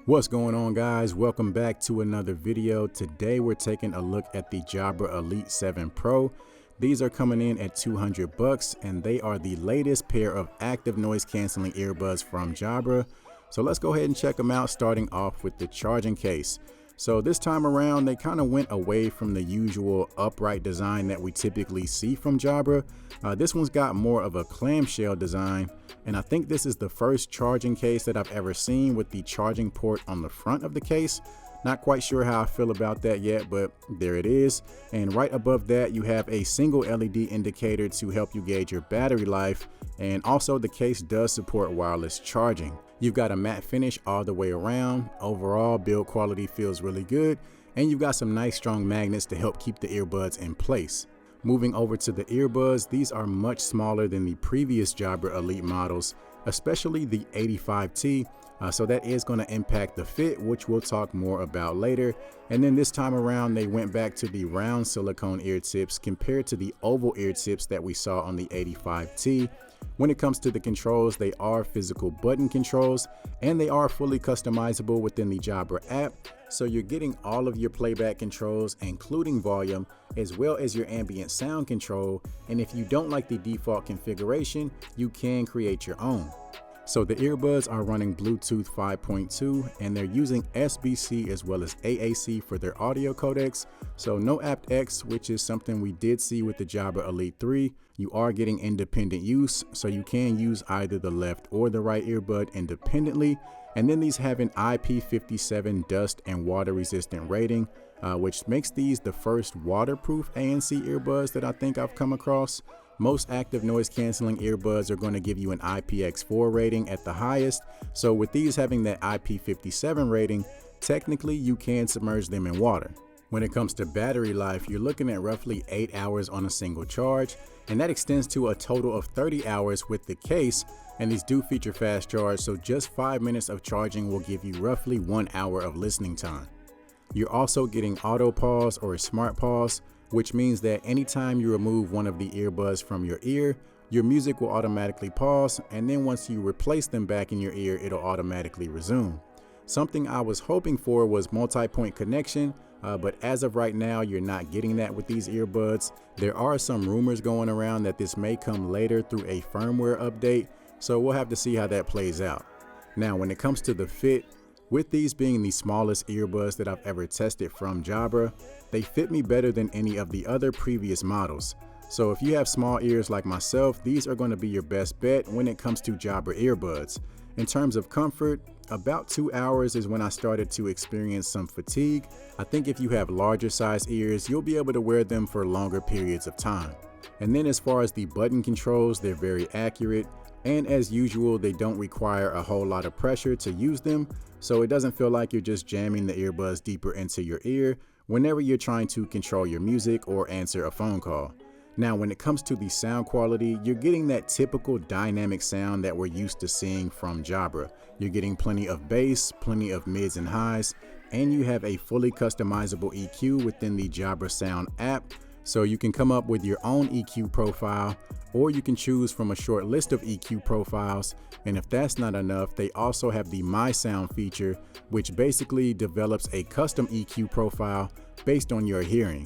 What's going on, guys? Welcome back to another video. Today we're taking a look at the Jabra Elite 7 Pro. These are coming in at $200 and they are the latest pair of active noise canceling earbuds from Jabra. So let's go ahead and check them out, starting off with the charging case. So this time around they kind of went away from the usual upright design that we typically see from Jabra. This one's got more of a clamshell design, and I think this is the first charging case that I've ever seen with the charging port on the front of the case. Not quite sure how I feel about that yet, but there it is. And right above that you have a single LED indicator to help you gauge your battery life, and also the case does support wireless charging. You've got a matte finish all the way around. Overall build quality feels really good, and you've got some nice strong magnets to help keep the earbuds in place. Moving over to the earbuds, these are much smaller than the previous Jabra Elite models, especially the 85T. So that is going to impact the fit, which we'll talk more about later. And then this time around they went back to the round silicone ear tips compared to the oval ear tips that we saw on the 85T. When it comes to the controls, they are physical button controls and they are fully customizable within the Jabra app. So you're getting all of your playback controls, including volume, as well as your ambient sound control. And if you don't like the default configuration, you can create your own. So the earbuds are running Bluetooth 5.2 and they're using SBC as well as AAC for their audio codecs. So no aptX, which is something we did see with the Jabra Elite 3. You are getting independent use, so you can use either the left or the right earbud independently. And then these have an IP57 dust and water resistant rating, which makes these the first waterproof ANC earbuds that I think I've come across. Most active noise canceling earbuds are going to give you an IPX4 rating at the highest. So with these having that IP57 rating, technically you can submerge them in water. When it comes to battery life, you're looking at roughly 8 hours on a single charge, and that extends to a total of 30 hours with the case. And these do feature fast charge, so just 5 minutes of charging will give you roughly 1 hour of listening time. You're also getting auto pause or smart pause, which means that anytime you remove one of the earbuds from your ear, your music will automatically pause, and then once you replace them back in your ear, it'll automatically resume. Something I was hoping for was multi-point connection, but as of right now, you're not getting that with these earbuds. There are some rumors going around that this may come later through a firmware update, so we'll have to see how that plays out. Now, when it comes to the fit, with these being the smallest earbuds that I've ever tested from Jabra, they fit me better than any of the other previous models. So if you have small ears like myself, these are going to be your best bet when it comes to Jabra earbuds. In terms of comfort, about 2 hours is when I started to experience some fatigue. I think if you have larger size ears, you'll be able to wear them for longer periods of time. And then as far as the button controls, they're very accurate. And as usual, they don't require a whole lot of pressure to use them. So it doesn't feel like you're just jamming the earbuds deeper into your ear whenever you're trying to control your music or answer a phone call. Now, when it comes to the sound quality, you're getting that typical dynamic sound that we're used to seeing from Jabra. You're getting plenty of bass, plenty of mids and highs, and you have a fully customizable EQ within the Jabra Sound app. So you can come up with your own EQ profile, or you can choose from a short list of EQ profiles. And if that's not enough, they also have the My Sound feature, which basically develops a custom EQ profile based on your hearing.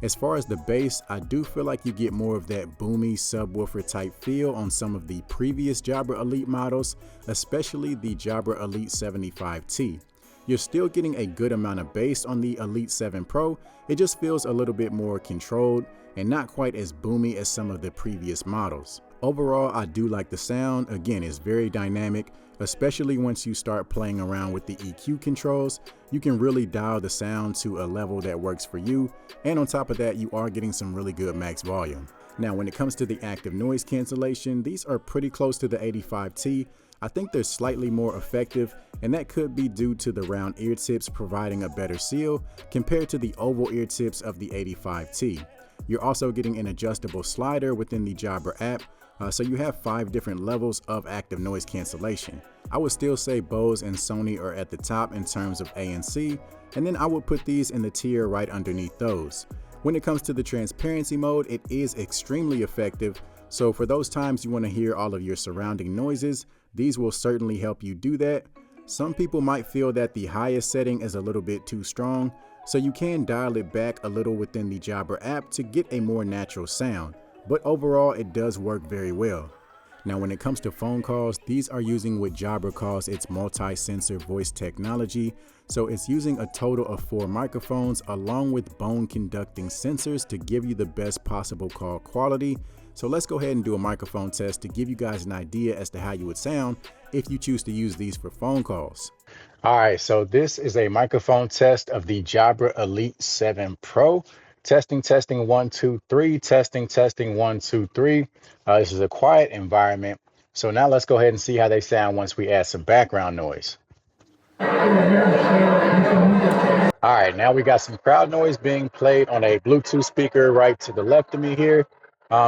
As far as the bass, I do feel like you get more of that boomy subwoofer type feel on some of the previous Jabra Elite models, especially the Jabra Elite 75T. You're still getting a good amount of bass on the Elite 7 Pro. It just feels a little bit more controlled and not quite as boomy as some of the previous models. Overall, I do like the sound. Again, it's very dynamic, especially once you start playing around with the EQ controls. You can really dial the sound to a level that works for you. And on top of that, you are getting some really good max volume. Now, when it comes to the active noise cancellation, these are pretty close to the 85T. I think they're slightly more effective, and that could be due to the round ear tips providing a better seal compared to the oval ear tips of the 85T. You're also getting an adjustable slider within the Jabra app, so you have 5 different levels of active noise cancellation. I would still say Bose and Sony are at the top in terms of ANC, and then I would put these in the tier right underneath those. When it comes to the transparency mode, it is extremely effective. So for those times you want to hear all of your surrounding noises, these will certainly help you do that. Some people might feel that the highest setting is a little bit too strong, so you can dial it back a little within the Jabra app to get a more natural sound, but overall it does work very well. Now when it comes to phone calls, these are using what Jabra calls its multi-sensor voice technology. So it's using a total of 4 microphones along with bone conducting sensors to give you the best possible call quality. So let's go ahead and do a microphone test to give you guys an idea as to how you would sound if you choose to use these for phone calls. All right, so this is a microphone test of the Jabra Elite 7 Pro. Testing, 1, 2, 3, testing, 1, 2, 3. This is a quiet environment. So now let's go ahead and see how they sound once we add some background noise. All right, now we got some crowd noise being played on a Bluetooth speaker right to the left of me here.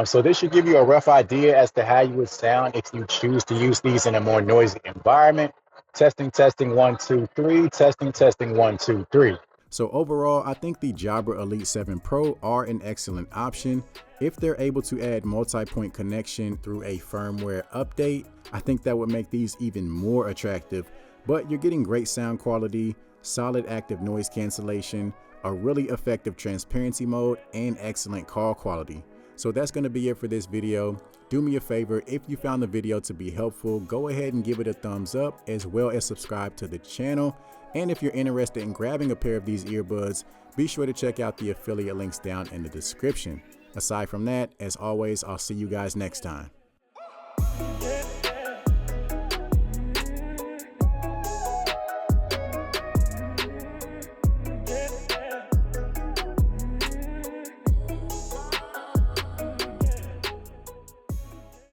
So this should give you a rough idea as to how you would sound if you choose to use these in a more noisy environment. Testing, 1, 2, 3, testing, 1, 2, 3. So overall, I think the Jabra Elite 7 Pro are an excellent option. If they're able to add multi-point connection through a firmware update, I think that would make these even more attractive. But you're getting great sound quality, solid active noise cancellation, a really effective transparency mode, and excellent call quality. So that's going to be it for this video. Do me a favor, if you found the video to be helpful, go ahead and give it a thumbs up, as well as subscribe to the channel. And if you're interested in grabbing a pair of these earbuds, be sure to check out the affiliate links down in the description. Aside from that, as always, I'll see you guys next time.